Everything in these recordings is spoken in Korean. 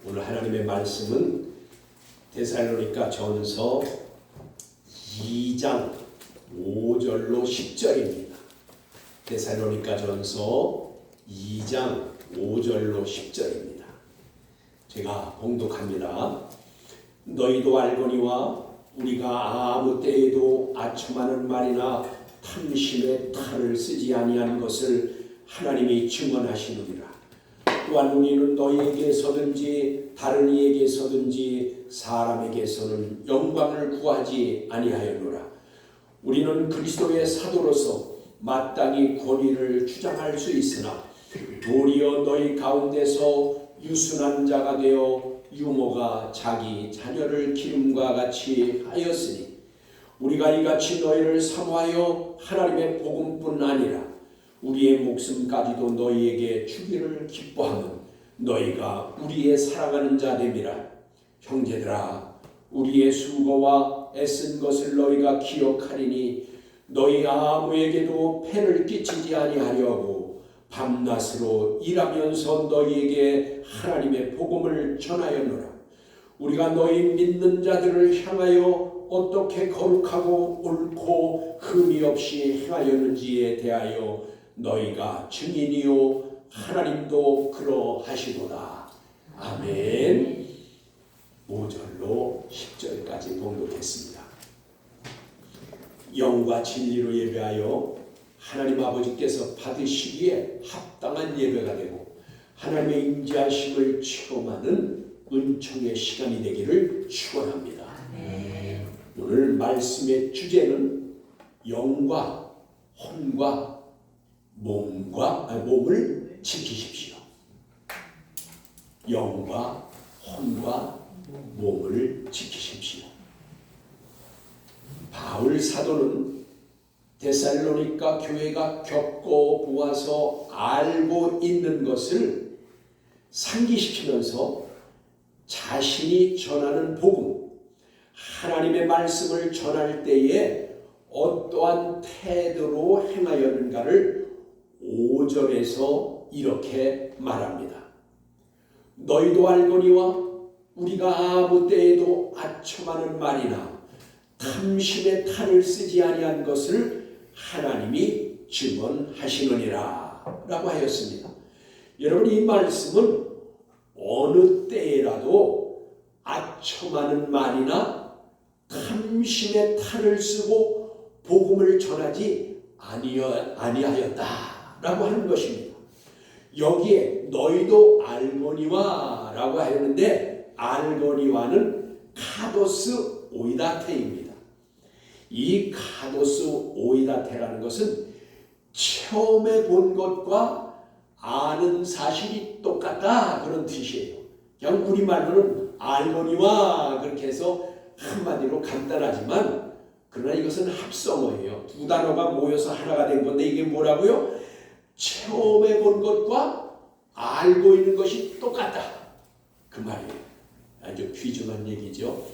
오늘 하나님의 말씀은 데살로니가 전서 2장 5절로 10절입니다. 데살로니가 전서 2장 5절로 10절입니다. 제가 봉독합니다. 너희도 알거니와 우리가 아무 때에도 아첨하는 말이나 탐심의 탈을 쓰지 아니한 것을 하나님이 증언하시느니라. 또한 우리는 너희에게서든지 다른 이에게서든지 사람에게서는 영광을 구하지 아니하였노라. 우리는 그리스도의 사도로서 마땅히 권위를 주장할 수 있으나 도리어 너희 가운데서 유순한 자가 되어 유모가 자기 자녀를 기름과 같이 하였으니 우리가 이같이 너희를 사모하여 하나님의 복음뿐 아니라 우리의 목숨까지도 너희에게 주기를 기뻐하면 너희가 우리의 사랑하는 자 됨이라. 형제들아, 우리의 수고와 애쓴 것을 너희가 기억하리니 너희 아무에게도 폐를 끼치지 아니하려고 밤낮으로 일하면서 너희에게 하나님의 복음을 전하였노라. 우리가 너희 믿는 자들을 향하여 어떻게 거룩하고 옳고 흠이 없이 행하였는지에 대하여 너희가 증인이요 하나님도 그러하시도다. 아멘. 5절로 10절까지 봉독했습니다. 영과 진리로 예배하여 하나님 아버지께서 받으시기에 합당한 예배가 되고 하나님의 임재하심을 체험하는 은총의 시간이 되기를 축원합니다. 오늘 말씀의 주제는 영과 혼과 몸을 지키십시오. 영과 혼과 몸을 지키십시오. 바울 사도는 데살로니가 교회가 겪어 보아서 알고 있는 것을 상기시키면서 자신이 전하는 복음, 하나님의 말씀을 전할 때에 어떠한 태도로 행하였는가를 5절에서 이렇게 말합니다. 너희도 알거니와 우리가 아무 때에도 아첨하는 말이나 탐심의 탈을 쓰지 아니한 것을 하나님이 증언하시느니라 라고 하였습니다. 여러분, 이 말씀은 어느 때라도 아첨하는 말이나 탐심의 탈을 쓰고 복음을 전하지 아니하였다 라고 하는 것입니다. 여기에 너희도 알거니와 라고 하였는데 알거니와는 카도스 오이다테입니다. 이 카도스 오이다테라는 것은 처음에 본 것과 아는 사실이 똑같다 그런 뜻이에요. 그냥 우리말로는 알거니와 그렇게 해서 한마디로 간단하지만 그러나 이것은 합성어예요. 두 단어가 모여서 하나가 된 건데 이게 뭐라고요? 처음에 본 것과 알고 있는 것이 똑같다 그 말이에요. 아주 귀중한 얘기죠.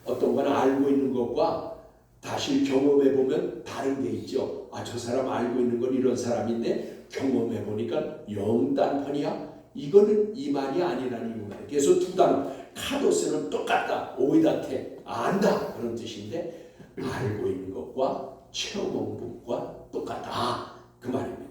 어떤 건 알고 있는 것과 다시 경험해 보면 다른 게 있죠. 저 사람 알고 있는 건 이런 사람인데 경험해 보니까 영단편이야. 이거는 이 말이 아니라는 이 말이에요. 그래서 두 단어 카도스는 똑같다, 오이다테 안다 그런 뜻인데 알고 있는 것과 체험한 것과 똑같다 그 말입니다.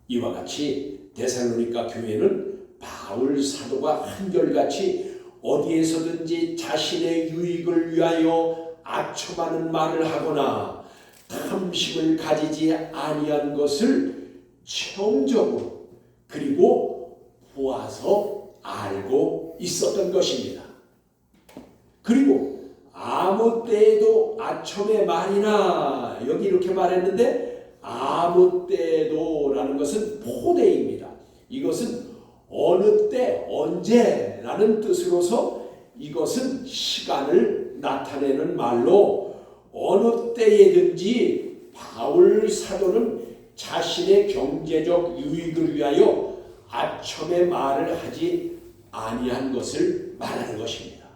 이와 같이 데살로니가 교회는 바울 사도가 한결같이 어디에서든지 자신의 유익을 위하여 아첨하는 말을 하거나 탐심을 가지지 아니한 것을 체험적으로 그리고 보아서 알고 있었던 것입니다. 그리고 아무 때에도 아첨의 말이나 여기 이렇게 말했는데 아무 때에도 라는 것은 포대입니다. 이것은 어느 때 언제라는 뜻으로서 이것은 시간을 나타내는 말로 어느 때에든지 바울 사도는 자신의 경제적 유익을 위하여 아첨의 말을 하지 아니한 것을 말하는 것입니다.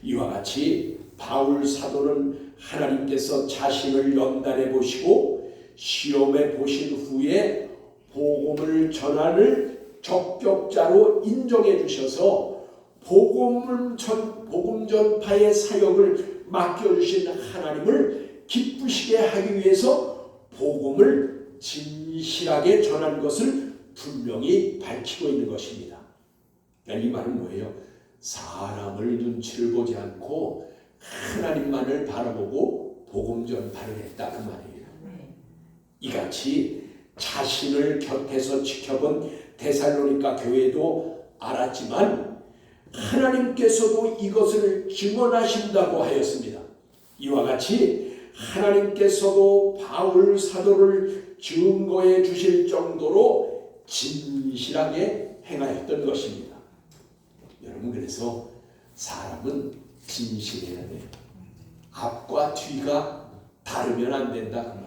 이와 같이 바울 사도는 하나님께서 자신을 연단해 보시고 시험해 보신 후에 복음을 전하는 적격자로 인정해 주셔서 복음 전파의 사역을 맡겨주신 하나님을 기쁘시게 하기 위해서 복음을 진실하게 전한 것을 분명히 밝히고 있는 것입니다. 그러니까 이 말은 뭐예요? 사람을 눈치를 보지 않고 하나님만을 바라보고 복음 전파를 했다 그 말이에요. 이같이 자신을 곁에서 지켜본 데살로니가 교회도 알았지만 하나님께서도 이것을 증언하신다고 하였습니다. 이와 같이 하나님께서도 바울 사도를 증거해 주실 정도로 진실하게 행하였던 것입니다. 여러분, 그래서 사람은 진실해야 돼요. 앞과 뒤가 다르면 안 된다 그 말이에요.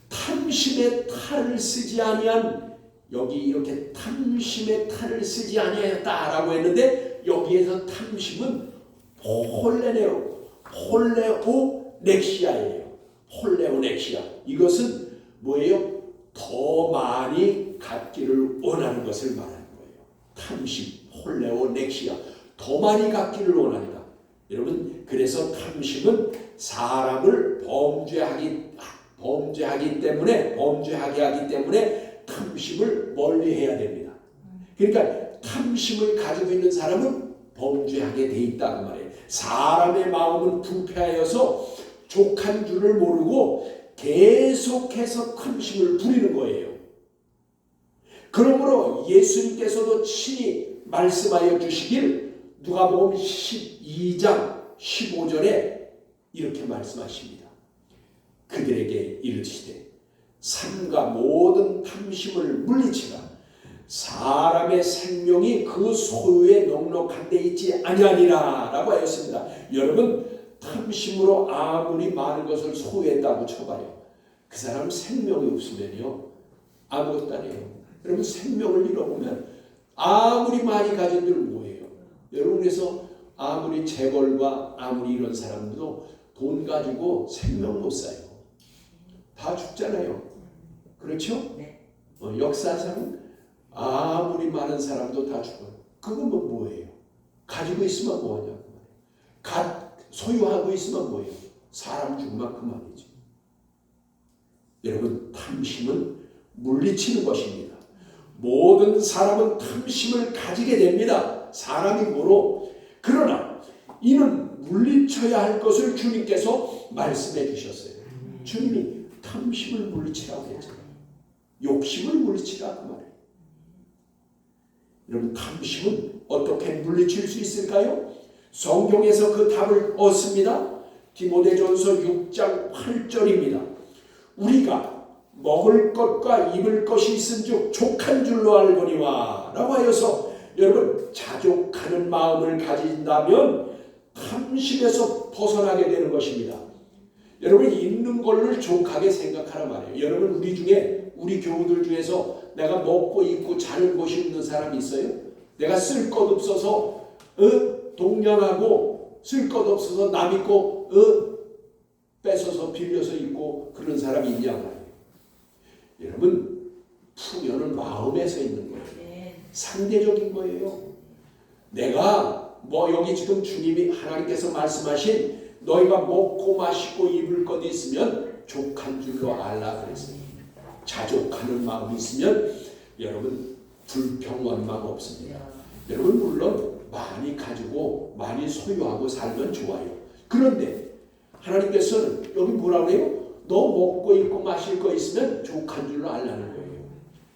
탐심의 탈을 쓰지 아니한, 여기 이렇게 탐심의 탈을 쓰지 아니하였다라고 했는데 여기에서 탐심은 홀레네요. 홀레오넥시아예요. 홀레오넥시아. 이것은 뭐예요? 더 많이 갖기를 원하는 것을 말하는 거예요. 탐심, 홀레오넥시아. 더 많이 갖기를 원한다. 여러분, 그래서 탐심은 사람을 범죄하게 하기 때문에 탐심을 멀리해야 됩니다. 그러니까 탐심을 가지고 있는 사람은 범죄하게 돼 있다 그 말이에요. 사람의 마음은 부패하여서 족한 줄을 모르고 계속해서 탐심을 부리는 거예요. 그러므로 예수님께서도 친히 말씀하여 주시길 누가복음 12장 15절에 이렇게 말씀하십니다. 그들에게 이르시되 삼가 모든 탐심을 물리치라. 사람의 생명이 그 소유에 넉넉한 데 있지 아니하니라 라고 하였습니다. 여러분, 탐심으로 아무리 많은 것을 소유했다고 쳐봐요. 그 사람 생명이 없으면요 아무것도 아니에요. 여러분, 생명을 잃어보면 아무리 많이 가진들 뭐예요? 여러분, 그래서 아무리 재벌과 아무리 이런 사람들도 돈 가지고 생명 못 사요. 다 죽잖아요. 그렇죠? 네. 역사상 아무리 많은 사람도 다 죽어요. 그건 뭐예요? 가지고 있으면 뭐하냐고. 소유하고 있으면 뭐예요? 사람 죽만 그만이지. 여러분, 탐심은 물리치는 것입니다. 모든 사람은 탐심을 가지게 됩니다. 사람이 뭐로? 그러나 이는 물리쳐야 할 것을 주님께서 말씀해 주셨어요. 주님이 탐심을 물리치라고 했잖아요. 욕심을 물리치라 그 말이에요. 여러분, 탐심은 어떻게 물리칠 수 있을까요? 성경에서 그 답을 얻습니다. 디모데전서 6장 8절입니다. 우리가 먹을 것과 입을 것이 있은즉 족한 줄로 알거니와 라고 하여서, 여러분, 자족하는 마음을 가진다면 탐심에서 벗어나게 되는 것입니다. 여러분, 있는 걸로 족하게 생각하란 말이에요. 여러분, 우리 교우들 중에서 내가 먹고 입고 자는 곳이 없는 사람이 있어요? 내가 쓸 것 없어서 동냥하고 쓸 것 없어서 남 있고 뺏어서 빌려서 입고 그런 사람이 있냐 말이에요. 여러분, 풍요는 마음에서 있는 거예요. 상대적인 거예요. 내가 여기 지금 주님이 하나님께서 말씀하신 너희가 먹고 마시고 입을 것 있으면 족한 줄로 알라 그랬어요. 자족하는 마음이 있으면 여러분 불평원망 없습니다. 여러분, 물론 많이 가지고 많이 소유하고 살면 좋아요. 그런데 하나님께서는 여기 뭐라고 해요? 너 먹고 입고 마실 거 있으면 족한 줄로 알라는 거예요.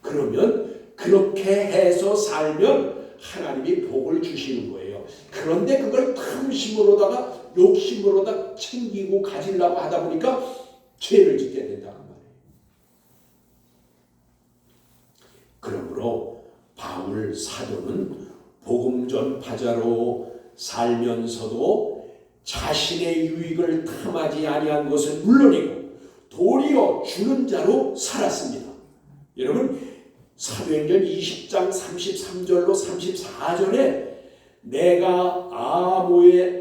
그러면 그렇게 해서 살면 하나님이 복을 주시는 거예요. 그런데 그걸 탐심으로다가 욕심으로다가 챙기고 가지려고 하다 보니까 죄를 짓게 된다는 말이에요. 그러므로 바울 사도는 복음 전파자로 살면서도 자신의 유익을 탐하지 아니한 것은 물론이고 도리어 주는 자로 살았습니다. 여러분, 사도행전 20장 33절로 34절에 내가 아무의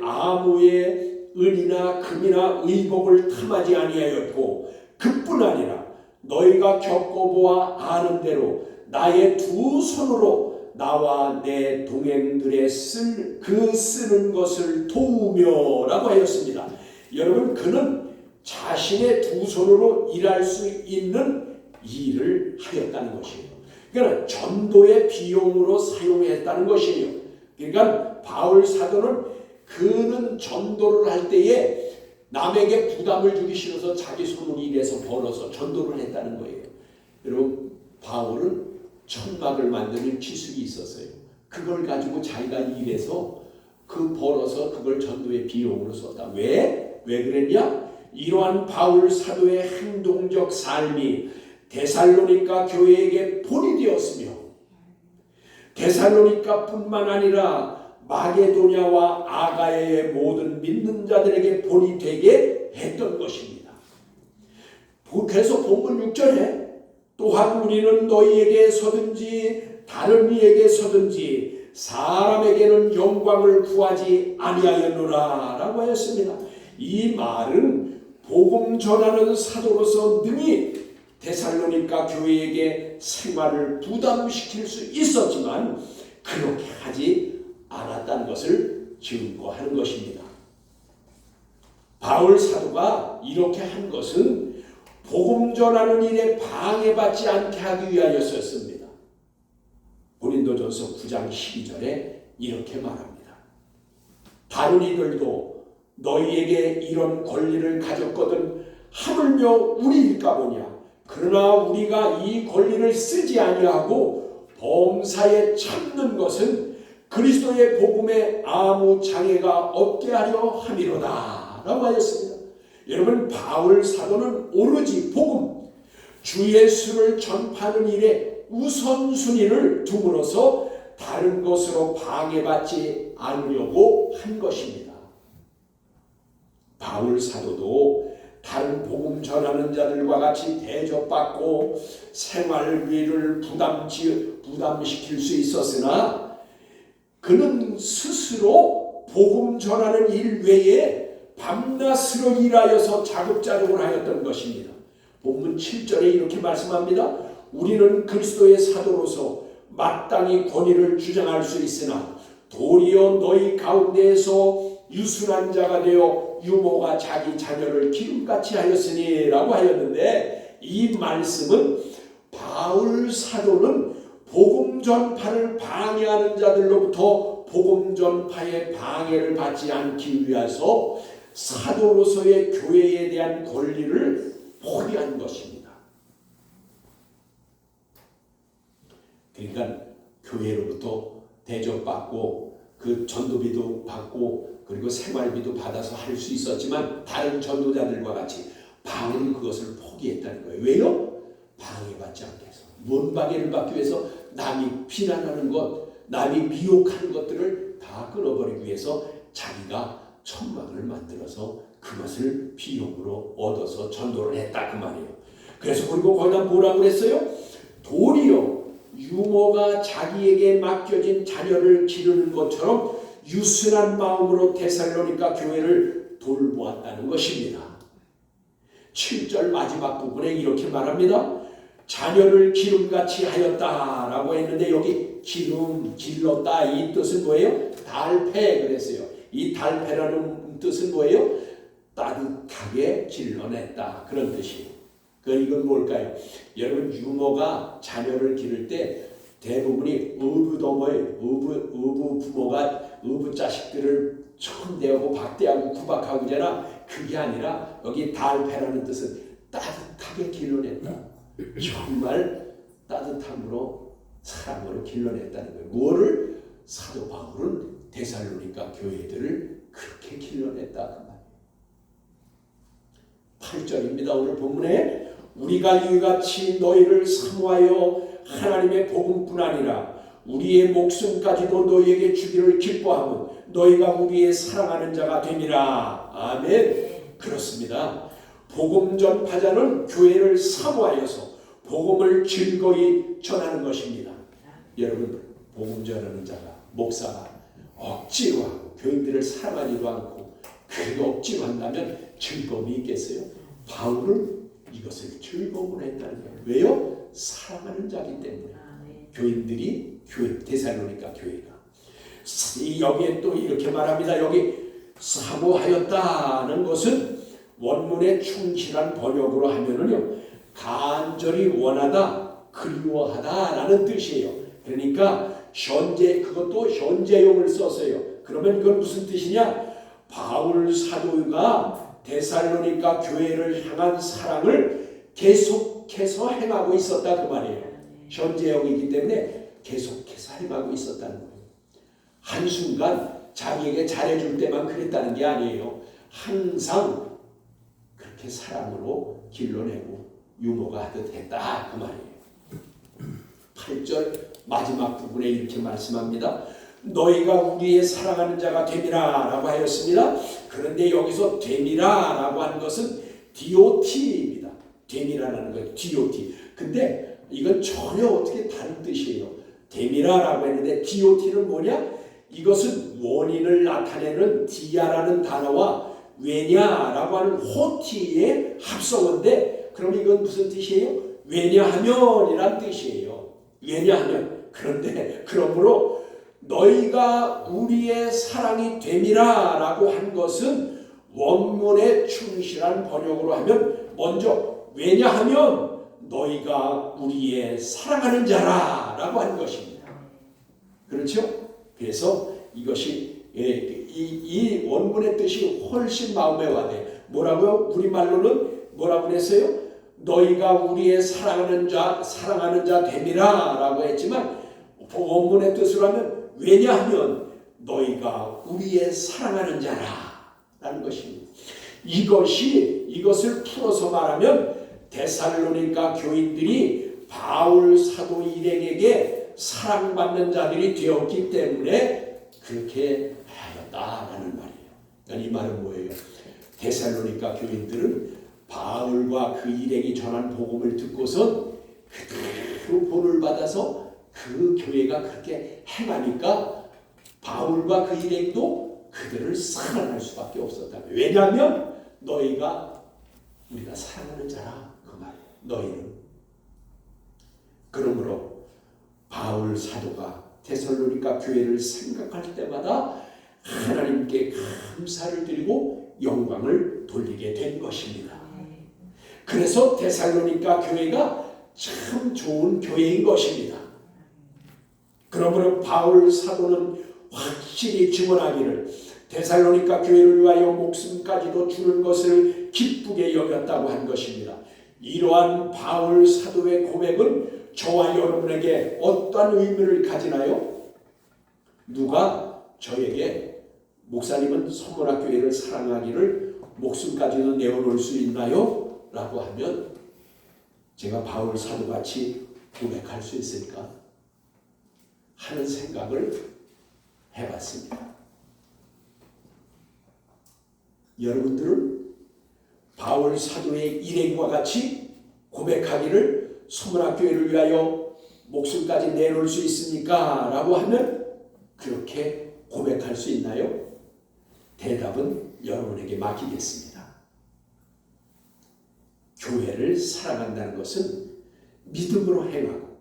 은이나 금이나 의복을 탐하지 아니하였고 그뿐 아니라 너희가 겪어보아 아는 대로 나의 두 손으로 나와 내 동행들의 쓰는 것을 도우며 라고 하였습니다. 여러분, 그는 자신의 두 손으로 일할 수 있는 일을 하였다는 것이에요. 그러니까 전도의 비용으로 사용했다는 것이에요. 그러니까 바울 사도는 그는 전도를 할 때에 남에게 부담을 주기 싫어서 자기 손으로 일해서 벌어서 전도를 했다는 거예요. 여러분, 바울은 천막을 만드는 기술이 있었어요. 그걸 가지고 자기가 일해서 벌어서 그걸 전도의 비용으로 썼다. 왜 그랬냐? 이러한 바울 사도의 행동적 삶이 데살로니가 교회에게 본이 되었으며, 데살로니가뿐만 아니라 마게도냐와 아가야의 모든 믿는 자들에게 본이 되게 했던 것입니다. 그래서 본문 6절에 또한 우리는 너희에게 서든지 다른 이에게 서든지 사람에게는 영광을 구하지 아니하였노라 라고 하였습니다. 이 말은 복음 전하는 사도로서 능히 데살로니가 교회에게 생활을 부담시킬 수 있었지만 그렇게 하지 않았다는 것을 증거하는 것입니다. 바울 사도가 이렇게 한 것은 복음 전하는 일에 방해받지 않게 하기 위하였었습니다. 고린도전서 9장 12절에 이렇게 말합니다. 다른 이들도 너희에게 이런 권리를 가졌거든 하물며 우리일까 보냐. 그러나 우리가 이 권리를 쓰지 아니하고 범사에 참는 것은 그리스도의 복음에 아무 장애가 없게 하려 함이로다 라고 하였습니다. 여러분, 바울 사도는 오로지 복음, 주 예수를 전파하는 일에 우선순위를 둠으로써 다른 것으로 방해받지 않으려고 한 것입니다. 바울 사도도 다른 복음 전하는 자들과 같이 대접받고 생활비를 부담시킬 수 있었으나 그는 스스로 복음 전하는 일 외에 밤낮으로 일하여서 자급자족을 하였던 것입니다. 본문 7절에 이렇게 말씀합니다. 우리는 그리스도의 사도로서 마땅히 권위를 주장할 수 있으나 도리어 너희 가운데에서 유순한 자가 되어 유모가 자기 자녀를 기름같이 하였으니 라고 하였는데, 이 말씀은 바울 사도는 복음 전파를 방해하는 자들로부터 복음 전파의 방해를 받지 않기 위해서 사도로서의 교회에 대한 권리를 포기한 것입니다. 그러니까 교회로부터 대접받고 그 전도비도 받고 그리고 생활비도 받아서 할 수 있었지만 다른 전도자들과 같이 바울은 그것을 포기했다는 거예요. 왜요? 방해받지 않게 해서. 뭔 방해를 받기 위해서? 남이 비난하는 것, 남이 미혹하는 것들을 다 끊어버리기 위해서 자기가 천막을 만들어서 그것을 비용으로 얻어서 전도를 했다 그 말이에요. 그래서 그리고 거기다 뭐라고 그랬어요? 도리어 유모가 자기에게 맡겨진 자녀를 기르는 것처럼 유순한 마음으로 데살로니가 교회를 돌보았다는 것입니다. 7절 마지막 부분에 이렇게 말합니다. 자녀를 기름같이 하였다라고 했는데 여기 기름, 길렀다 이 뜻은 뭐예요? 달패 그랬어요. 이 달패라는 뜻은 뭐예요? 따뜻하게 길러냈다 그런 뜻이에요. 이건 뭘까요? 여러분, 유모가 자녀를 기를 때 대부분이 의부 부모가 의부 자식들을 천대하고 박대하고 구박하고 그러잖아. 그게 아니라 여기 달패라는 뜻은 따뜻하게 길러냈다. 정말 따뜻함으로 사랑으로 길러냈다는 거예요. 뭐를? 사도 바울은 데살로니가 교회들을 그렇게 길러냈다 그 말이에요. 8절입니다. 오늘 본문에 우리가 이같이 너희를 사모하여 하나님의 복음뿐 아니라 우리의 목숨까지도 너희에게 주기를 기뻐하면 너희가 우리의 사랑하는 자가 됨이라. 아멘. 그렇습니다. 복음 전파자는 교회를 사모하여서 복음을 즐거이 전하는 것입니다. 여러분, 복음 전하는 자가, 목사가 억지로 하고 교인들을 사랑하지도 않고 그리고 억지로 한다면 즐거움이 있겠어요? 바울은 이것을 즐거움으로 했다는 거예요. 왜요? 사랑하는 자기 때문에. 교인들이 데살로니가 교회가 여기에 또 이렇게 말합니다. 여기 사모하였다는 것은 원문의 충실한 번역으로 하면은요 간절히 원하다, 그리워하다라는 뜻이에요. 그러니까 그것도 현재용을 썼어요. 그러면 이건 무슨 뜻이냐? 바울 사도가 데살로니가 교회를 향한 사랑을 계속해서 행하고 있었다 그 말이에요. 현재형이기 때문에 계속해서 행하고 있었다는 거예요. 한순간 자기에게 잘해줄 때만 그랬다는 게 아니에요. 항상 그렇게 사랑으로 길러내고 유머가 하듯 했다 그 말이에요. 8절 마지막 부분에 이렇게 말씀합니다. 너희가 우리의 사랑하는 자가 됨이라 라고 하였습니다. 그런데 여기서 됨이라 라고 하는 것은 DOT입니다. 됨이라는 거예요. DOT. 근데 이건 전혀 어떻게 다른 뜻이에요. 됨이라 라고 했는데 DOT는 뭐냐? 이것은 원인을 나타내는 디아라는 단어와 왜냐라고 하는 호티의 합성어인데 그럼 이건 무슨 뜻이에요? 왜냐하면이란 뜻이에요. 왜냐하면. 그런데 그러므로 너희가 우리의 사랑이 됨이라 라고 한 것은 원문의 충실한 번역으로 하면 먼저 왜냐하면 너희가 우리의 사랑하는 자라 라고 한 것입니다. 그렇죠? 그래서 이것이 이 원문의 뜻이 훨씬 마음에 와닿아요. 뭐라고요? 우리말로는 뭐라고 그랬어요? 너희가 우리의 사랑하는 자 됨이라 라고 했지만 원문의 뜻으로 하면 왜냐하면 너희가 우리의 사랑하는 자라 라는 것입니다. 이것을 풀어서 말하면 데살로니가 교인들이 바울 사도 일행에게 사랑받는 자들이 되었기 때문에 그렇게 하였다라는 말이에요. 그러니까 이 말은 뭐예요? 데살로니가 교인들은 바울과 그 일행이 전한 복음을 듣고선 그대로 본을 받아서 그 교회가 그렇게 행하니까 바울과 그 일행도 그들을 사랑할 수밖에 없었다. 왜냐하면 우리가 사랑하는 자라 그 말이에요. 너희는. 그러므로 바울 사도가 데살로니가 교회를 생각할 때마다 하나님께 감사를 드리고 영광을 돌리게 된 것입니다. 그래서 데살로니가 교회가 참 좋은 교회인 것입니다. 그러므로 바울 사도는 확실히 증언하기를 데살로니가 교회를 위하여 목숨까지도 주는 것을 기쁘게 여겼다고 한 것입니다. 이러한 바울 사도의 고백은 저와 여러분에게 어떠한 의미를 가지나요? 누가 저에게 목사님은 선문학교회를 사랑하기를 목숨까지도 내어놓을 수 있나요? 라고 하면 제가 바울 사도같이 고백할 수 있을까 하는 생각을 해봤습니다. 여러분들은 바울 사도의 일행과 같이 고백하기를 소문학교회를 위하여 목숨까지 내놓을 수 있습니까? 라고 하면 그렇게 고백할 수 있나요? 대답은 여러분에게 맡기겠습니다. 교회를 사랑한다는 것은 믿음으로 행하고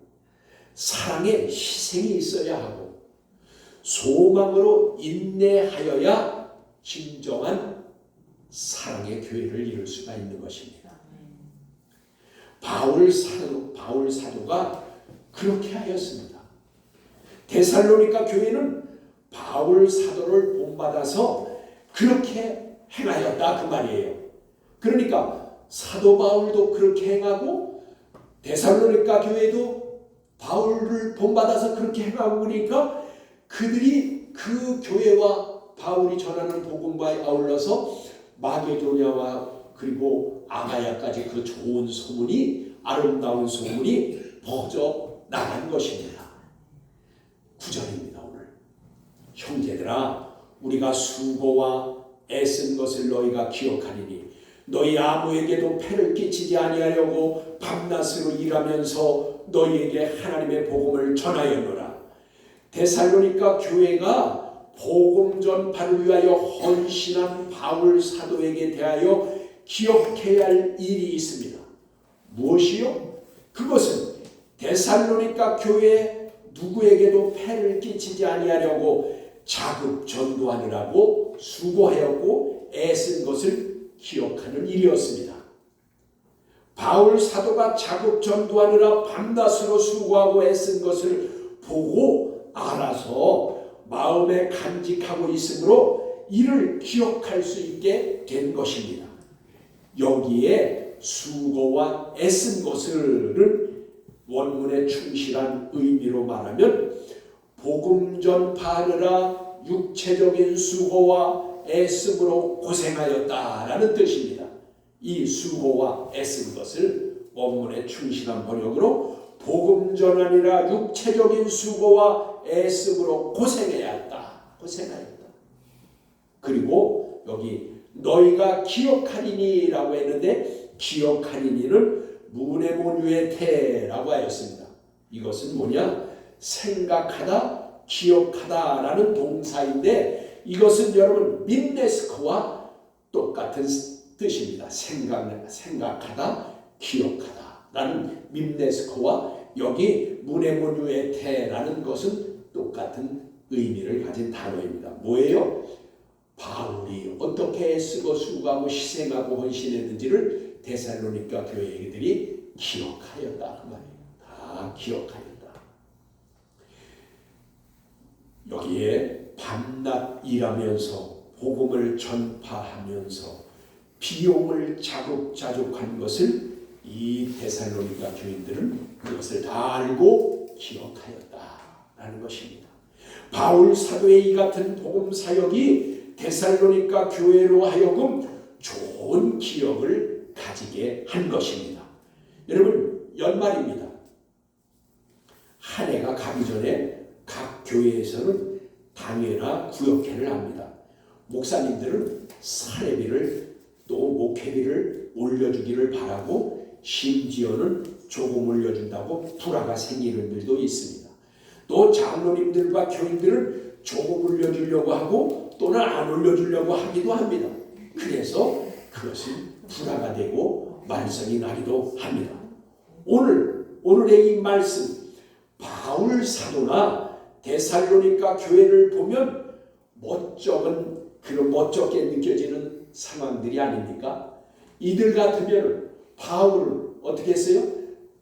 사랑에 희생이 있어야 하고 소망으로 인내하여야 진정한 사랑의 교회를 이룰 수가 있는 것입니다. 바울 사도가 그렇게 하였습니다. 데살로니가 교회는 바울 사도를 본받아서 그렇게 행하였다 그 말이에요. 그러니까 사도 바울도 그렇게 행하고 데살로니가 교회도 바울을 본받아서 그렇게 행하고 그러니까 그들이 그 교회와 바울이 전하는 복음과 아울러서 마게도냐와 그리고 아가야까지 그 좋은 소문이 아름다운 소문이 퍼져 나간 것입니다. 9절입니다. 오늘 형제들아 우리가 수고와 애쓴 것을 너희가 기억하리니 너희 아무에게도 폐를 끼치지 아니하려고 밤낮으로 일하면서 너희에게 하나님의 복음을 전하였노라. 데살로니가 교회가 복음 전파를 위하여 헌신한 바울 사도에게 대하여 기억해야 할 일이 있습니다. 무엇이요? 그것은 데살로니가 교회에 누구에게도 폐를 끼치지 아니하려고 자급 전도하느라고 수고하였고 애쓴 것을 기억하는 일이었습니다. 바울 사도가 자급 전도하느라 밤낮으로 수고하고 애쓴 것을 보고 알아서 마음에 간직하고 있으므로 이를 기억할 수 있게 된 것입니다. 여기에 수고와 애쓴 것을 원문의 충실한 의미로 말하면 복음 전파하느라 육체적인 수고와 애씀으로 고생하였다라는 뜻입니다. 이 수고와 애쓴 것을 원문의 충실한 번역으로 복음 전하니라 육체적인 수고와 애씀으로 고생하였다. 그리고 여기 너희가 기억하리니라고 했는데 기억하리니는 문해모뉴에테라고 하였습니다. 이것은 뭐냐? 생각하다, 기억하다라는 동사인데 이것은 여러분 밈네스크와 똑같은 뜻입니다. 생각하다, 기억하다라는 밈네스크와 여기 문해모뉴에테라는 것은 똑같은 의미를 가진 단어입니다. 뭐예요? 바울이 어떻게 쓰고 수고하고 희생하고 헌신했는지를 데살로니가 교회들이 기억하였다 그 말이에요. 다 기억하였다. 여기에 밤낮 일하면서 복음을 전파하면서 비용을 자급자족한 것을 이 데살로니가 교인들은 그것을 다 알고 기억하였다라는 것입니다. 바울 사도의 이 같은 복음 사역이 데살로니가 교회로 하여금 좋은 기억을 가지게 한 것입니다. 여러분 연말입니다. 한 해가 가기 전에 각 교회에서는 당회나 구역회를 합니다. 목사님들은 사례비를 또 목회비를 올려주기를 바라고 심지어는 조금 올려준다고 불화가 생기는 일도 있습니다. 또 장로님들과 교인들은 조금 올려주려고 하고 또는 안 올려주려고 하기도 합니다. 그래서 그것이 불화가 되고 말썽이 나기도 합니다. 오늘의 이 말씀 바울 사도나 데살로니가 교회를 보면 멋쩍게 느껴지는 상황들이 아닙니까? 이들 같으면 바울을 어떻게 했어요?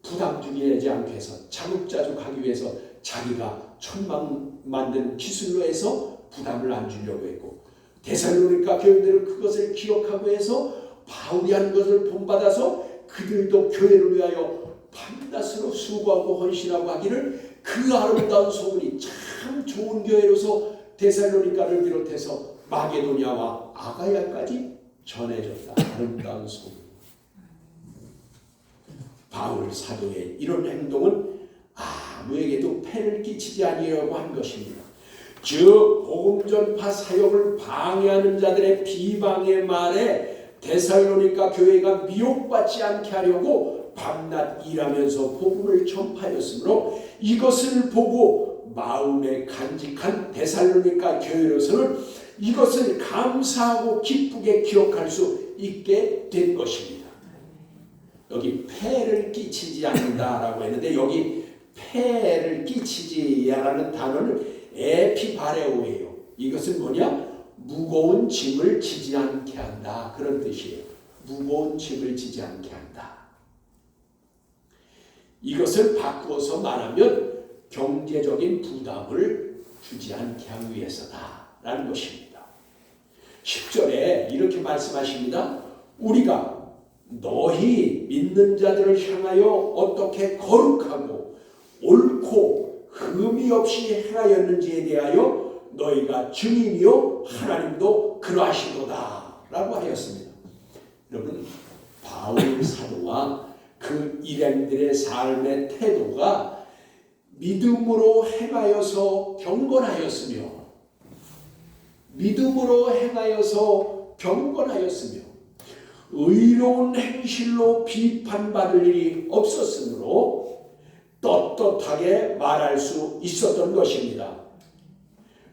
부담 주게 하지 않게 해서 자급자족하기 위해서 자기가 천막 만드는 기술로 해서 부담을 안 주려고 했고 데살로니가 교인들은 그것을 기억하고 해서 바울이 한 것을 본받아서 그들도 교회를 위하여 밤낮으로 수고하고 헌신하고 하기를 그 아름다운 소문이 참 좋은 교회로서 데살로니가를 비롯해서 마게도냐와 아가야까지 전해졌다. 아름다운 소문. 바울 사도의 이런 행동은 아무에게도 폐를 끼치지 아니하려고 한 것입니다. 즉 복음 전파 사역을 방해하는 자들의 비방의 말에 데살로니가 교회가 미혹받지 않게 하려고 밤낮 일하면서 복음을 전파하였으므로 이것을 보고 마음에 간직한 데살로니가 교회로서는 이것을 감사하고 기쁘게 기억할 수 있게 된 것입니다. 여기 폐를 끼치지 않는다라고 했는데 여기 폐를 끼치지라는 단어는 에피바레오예요. 이것은 뭐냐? 무거운 짐을 지지 않게 한다. 그런 뜻이에요. 무거운 짐을 지지 않게 한다. 이것을 바꾸어서 말하면 경제적인 부담을 주지 않게 하기 위해서다. 라는 것입니다. 10절에 이렇게 말씀하십니다. 우리가 너희 믿는 자들을 향하여 어떻게 거룩하고 옳고 흠이 없이 행하였는지에 대하여 너희가 증인이요 하나님도 그러하시도다 라고 하였습니다. 여러분 바울 사도와 그 일행들의 삶의 태도가 믿음으로 행하여서 경건하였으며 의로운 행실로 비판받을 일이 없었으므로 떳떳하게 말할 수 있었던 것입니다.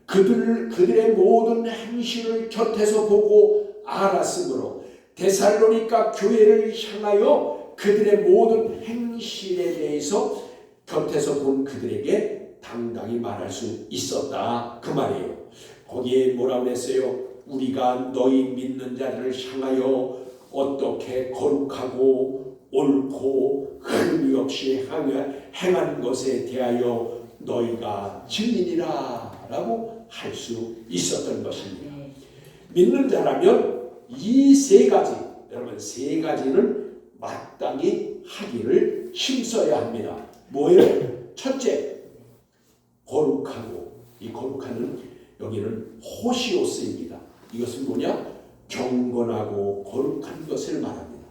그들의 모든 행실을 곁에서 보고 알았으므로 데살로니가 교회를 향하여 그들의 모든 행실에 대해서 곁에서 본 그들에게 당당히 말할 수 있었다 그 말이에요. 거기에 뭐라고 했어요? 우리가 너희 믿는 자를 향하여 어떻게 거룩하고 옳고 흠이 없이 행한 것에 대하여 너희가 증인이라 라고 할 수 있었던 것입니다. 믿는 자라면 이 세 가지, 여러분 세 가지는 마땅히 하기를 힘써야 합니다. 뭐예요? 첫째, 거룩하고, 이 거룩하는 여기는 호시오스입니다. 이것은 뭐냐? 경건하고 거룩한 것을 말합니다.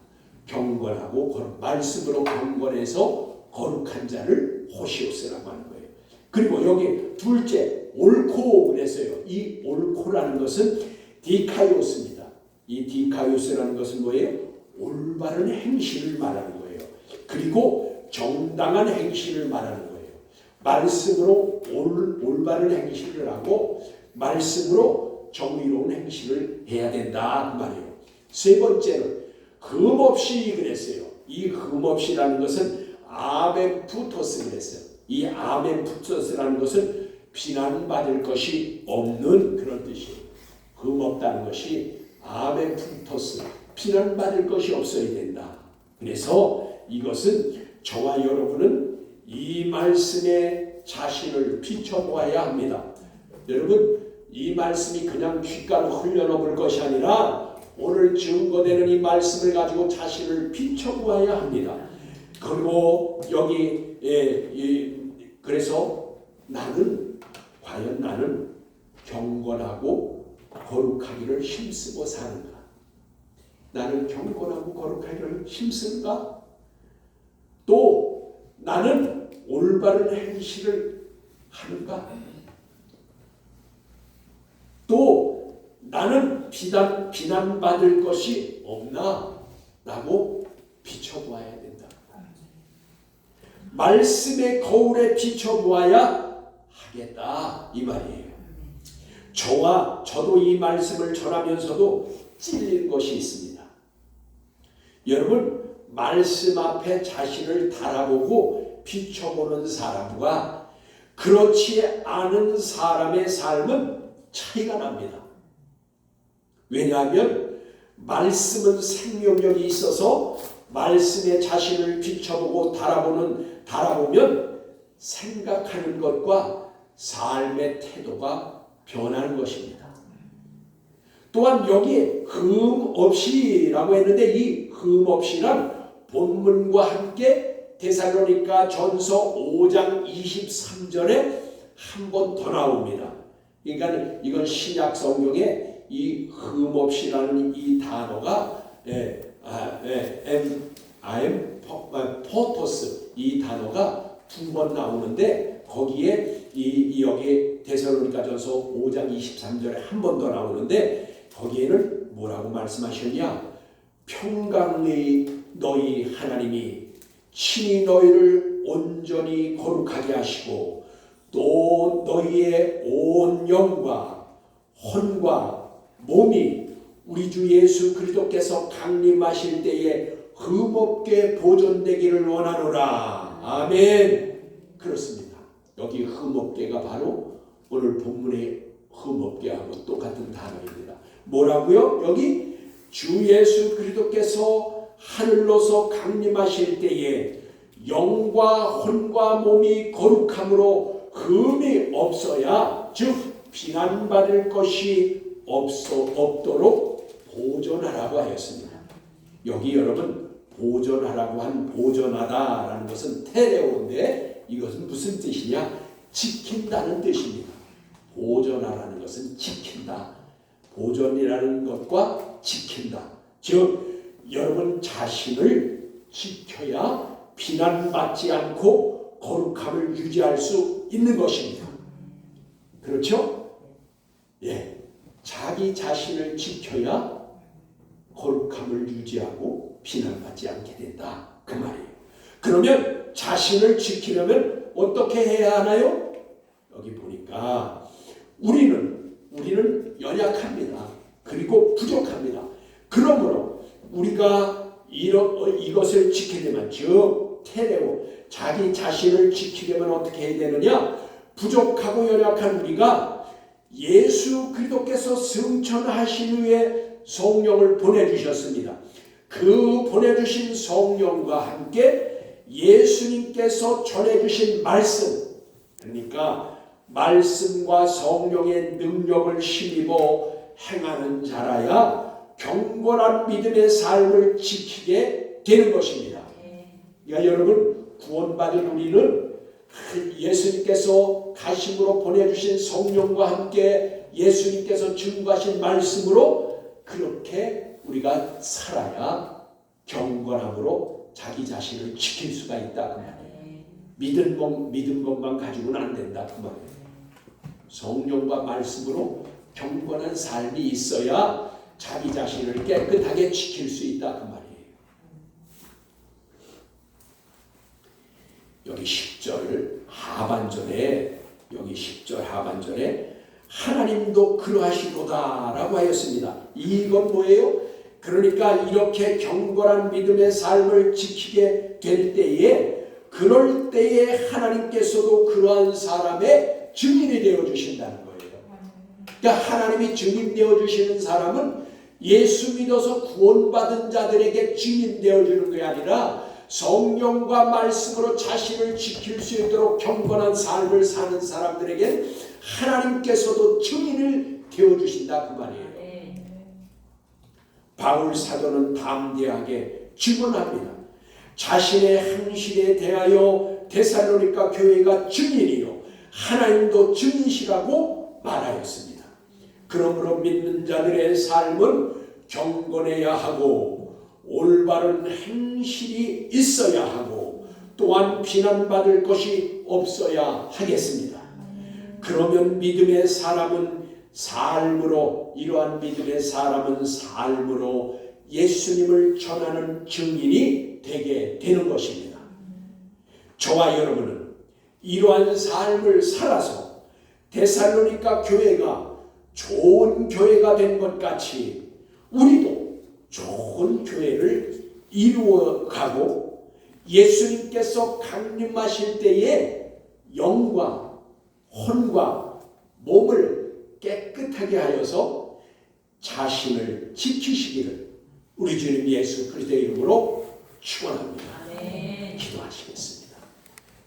경건하고 말씀으로 경건해서 거룩한 자를 호시오스라고 하는 거예요. 그리고 여기 둘째, 옳고 그랬어요. 이 옳고라는 것은 디카이오스입니다. 이 디카이오스라는 것은 뭐예요? 올바른 행실을 말하는 거예요. 그리고 정당한 행실을 말하는 거예요. 말씀으로 올바른 행실을 하고 말씀으로 정의로운 행실을 해야 된다 그 말이에요. 세 번째는 흠없이 그랬어요. 이 흠없이라는 것은 아멘푸토스 그랬어요. 이 아멘푸토스라는 것은 비난받을 것이 없는 그런 뜻이에요. 흠없다는 것이 아멘푸토스, 비난받을 것이 없어야 된다. 그래서 이것은 저와 여러분은 이 말씀에 자신을 비춰보아야 합니다. 여러분 이 말씀이 그냥 귓가로 흘려넘을 것이 아니라 오늘 증거되는 이 말씀을 가지고 자신을 비춰보아야 합니다. 그리고 여기 그래서 과연 나는 경건하고 거룩하기를 힘쓰고 사는가? 나는 경건하고 거룩하기를 힘쓰는가? 또 나는 올바른 행실을 하는가? 또 나는 비난받을 것이 없나? 라고 비춰보아야 된다. 말씀의 거울에 비춰보아야 하겠다 이 말이에요. 저도 이 말씀을 전하면서도 찔린 것이 있습니다. 여러분 말씀 앞에 자신을 달아보고 비춰보는 사람과 그렇지 않은 사람의 삶은 차이가 납니다. 왜냐하면 말씀은 생명력이 있어서 말씀에 자신을 비춰보고 달아보면 생각하는 것과 삶의 태도가 변하는 것입니다. 또한 여기에 흠없이라고 했는데 이 흠없이란 본문과 함께 데살로니가 전서 5장 23절에 한 번 더 나옵니다. 그러니까 이건 신약 성경에 이 흠없이라는 이 단어가 포토스 이 단어가 두 번 나오는데 거기에 여기 데살로니가전서 5장 23절에 한 번 더 나오는데 거기에는 뭐라고 말씀하셨냐? 평강의 너희 하나님이 친히 너희를 온전히 거룩하게 하시고 또 너희의 온 영과 혼과 몸이 우리 주 예수 그리스도께서 강림하실 때에 흠없게 보존되기를 원하노라. 아멘. 그렇습니다. 여기 흠없게가 바로 오늘 본문의 흠없게하고 똑같은 단어입니다. 뭐라고요? 여기 주 예수 그리스도께서 하늘로서 강림하실 때에 영과 혼과 몸이 거룩함으로 흠이 없어야 즉 비난받을 것이 없도록 보존하라고 하였습니다. 여기 여러분 보존하라고 한 보존하다라는 것은 테레오인데 이것은 무슨 뜻이냐? 지킨다는 뜻입니다. 보존하라는 것은 지킨다. 보존이라는 것과 지킨다. 즉 여러분 자신을 지켜야 비난받지 않고 거룩함을 유지할 수 있는 것입니다. 그렇죠? 예, 자기 자신을 지켜야 거룩함을 유지하고 비난받지 않게 된다. 그 말이에요. 그러면 자신을 지키려면 어떻게 해야 하나요? 여기 보니까 우리는 연약합니다. 그리고 부족합니다. 그러므로 우리가 이것을 지키려면 즉 테레오 자기 자신을 지키려면 어떻게 해야 되느냐? 부족하고 연약한 우리가 예수 그리스도께서 승천하신 후에 성령을 보내주셨습니다. 그 보내주신 성령과 함께 예수님께서 전해주신 말씀, 그러니까 말씀과 성령의 능력을 힘입어 행하는 자라야 경건한 믿음의 삶을 지키게 되는 것입니다. 그러니까 여러분, 구원받은 우리는 예수님께서 가심으로 보내주신 성령과 함께 예수님께서 증거하신 말씀으로 그렇게 우리가 살아야 경건함으로 자기 자신을 지킬 수가 있다 그 말이에요. 믿은 것만 가지고는 안 된다 그 말이에요. 성령과 말씀으로 경건한 삶이 있어야 자기 자신을 깨끗하게 지킬 수 있다 그 말이에요. 여기 10절 하반절에 하나님도 그러하시도다 라고 하였습니다. 이건 뭐예요? 그러니까 이렇게 경건한 믿음의 삶을 지키게 될 때에, 그럴 때에 하나님께서도 그러한 사람의 증인이 되어주신다는 거예요. 그러니까 하나님이 증인 되어주시는 사람은 예수 믿어서 구원받은 자들에게 증인 되어주는 게 아니라 성령과 말씀으로 자신을 지킬 수 있도록 경건한 삶을 사는 사람들에게 하나님께서도 증인을 되어주신다 그 말이에요. 바울 사도는 담대하게 증언합니다. 자신의 행실에 대하여 데살로니가 교회가 증인이요 하나님도 증인이시라고 말하였습니다. 그러므로 믿는 자들의 삶은 경건해야 하고 올바른 행실이 있어야 하고 또한 비난받을 것이 없어야 하겠습니다. 그러면 믿음의 사람은 삶으로, 이러한 믿음의 사람은 삶으로 예수님을 전하는 증인이 되게 되는 것입니다. 저와 여러분은 이러한 삶을 살아서 데살로니가 교회가 좋은 교회가 된 것 같이 우리도 좋은 교회를 이루어가고 예수님께서 강림하실 때에 영과 혼과 몸을 깨끗하게 하여서 자신을 지키시기를 우리 주님 예수 그리스도의 이름으로 축원합니다. 기도하시겠습니다.